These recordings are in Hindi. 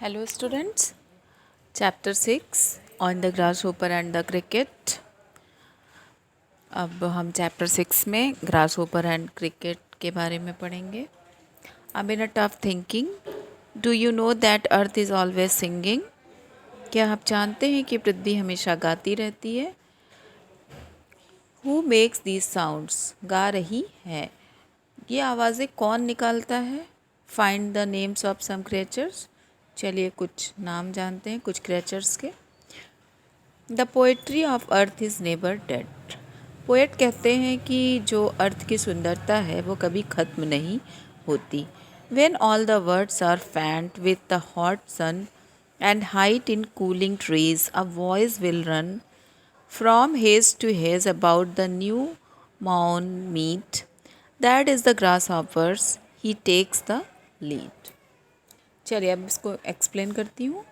Hello students, chapter 6 on the grasshopper and the cricket. अब हम चैप्टर 6 में grasshopper and cricket के बारे में पढ़ेंगे. A minute of thinking. Do you know that earth is always singing? क्या आप जानते हैं कि पृथ्वी हमेशा गाती रहती है? Who makes these sounds? गा रही है. ये आवाज़ें कौन निकालता है? Find the names of some creatures. चलिए कुछ नाम जानते हैं कुछ क्रिएचर्स के. The poetry of earth is never dead. Poet कहते हैं कि जो अर्थ की सुंदरता है वो कभी ख़त्म नहीं होती. When all the words are faint with the hot sun and hide in cooling trees a voice will run from hedge to hedge about the new मॉर्न mead. That is the grasshopper's. He takes the lead. चलिए अब इसको एक्सप्लेन करती हूँ.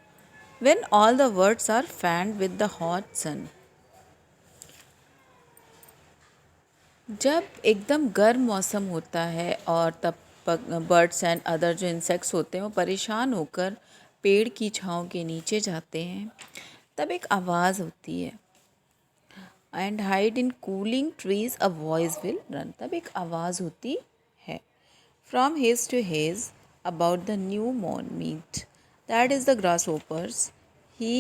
When all the words are fanned with the hot sun. जब एकदम गर्म मौसम होता है और तब बर्ड्स एंड अदर जो इंसेक्ट्स होते हैं वो परेशान होकर पेड़ की छाँव के नीचे जाते हैं, तब एक आवाज़ होती है. And hide in cooling trees a voice will run. तब एक आवाज़ होती है. From hedge to hedge about the new मॉर्न mead. That is the grasshoppers. He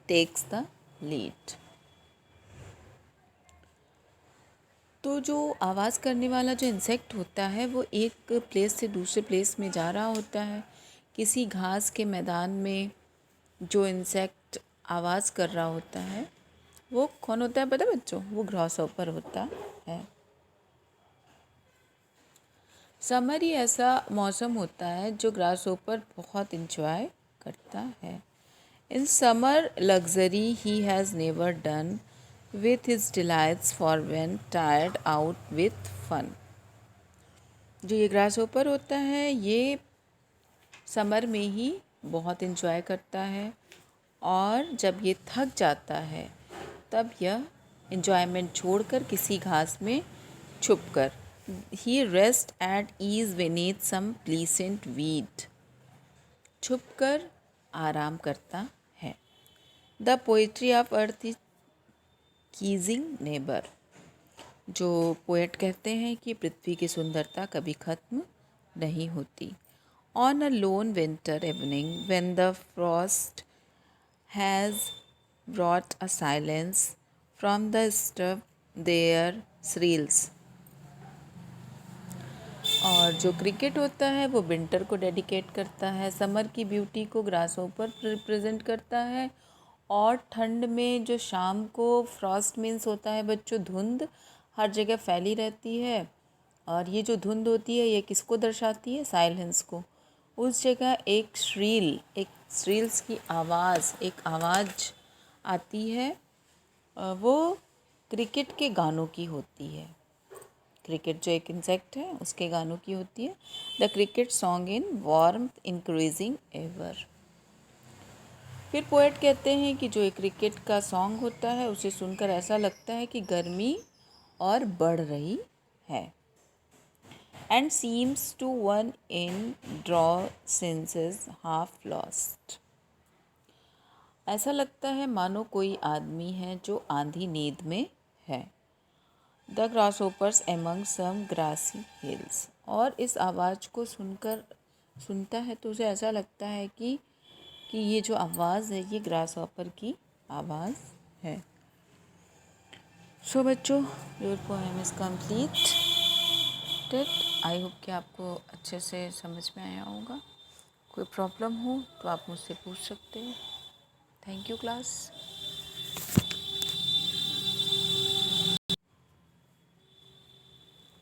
takes the lead. तो जो आवाज़ करने वाला जो इंसेक्ट होता है वो एक प्लेस से दूसरे प्लेस में जा रहा होता है. किसी घास के मैदान में जो इंसेक्ट आवाज़ कर रहा होता है वो कौन होता है पता है बच्चों? वो ग्रासहॉपर होता है. समर ही ऐसा मौसम होता है जो ग्रासहॉपर बहुत इंजॉय करता है. In summer luxury he has never done with his delights for when tired out with fun. जो ये ग्रासहॉपर होता है ये समर में ही बहुत इंजॉय करता है और जब ये थक जाता है तब यह इंजॉयमेंट छोड़कर किसी घास में छुपकर he rest at ease beneath some pleasant weed. छुपकर आराम करता है. The poetry of earth is Keesing neighbour. जो पोएट कहते हैं कि पृथ्वी की सुंदरता कभी ख़त्म नहीं होती. On a lone winter evening when the frost has brought a silence from the stuff there shrills. और जो क्रिकेट होता है वो विंटर को डेडिकेट करता है. समर की ब्यूटी को ग्रासहॉपर रिप्रेजेंट करता है. और ठंड में जो शाम को फ्रॉस्ट मीन्स होता है बच्चों धुंध हर जगह फैली रहती है. और ये जो धुंध होती है ये किसको दर्शाती है? साइलेंस को. उस जगह एक श्रील्स की एक आवाज़ आती है. वो क्रिकेट के गानों की होती है. क्रिकेट जो एक इंसेक्ट है उसके गानों की होती है. The cricket song in warmth increasing ever. फिर पोएट कहते हैं कि जो एक क्रिकेट का सॉन्ग होता है उसे सुनकर ऐसा लगता है कि गर्मी और बढ़ रही है. And seems to one in drowsiness half lost. ऐसा लगता है मानो कोई आदमी है जो आंधी नींद में है. The grasshoppers among some grassy hills. और इस आवाज़ को सुनता है तो उसे ऐसा लगता है कि ये जो आवाज़ है ये ग्रासहॉपर की आवाज़ है. सो बच्चों your poem is complete. I hope कि आपको अच्छे से समझ में आया होगा. कोई प्रॉब्लम हो तो आप मुझसे पूछ सकते हो. Thank you class.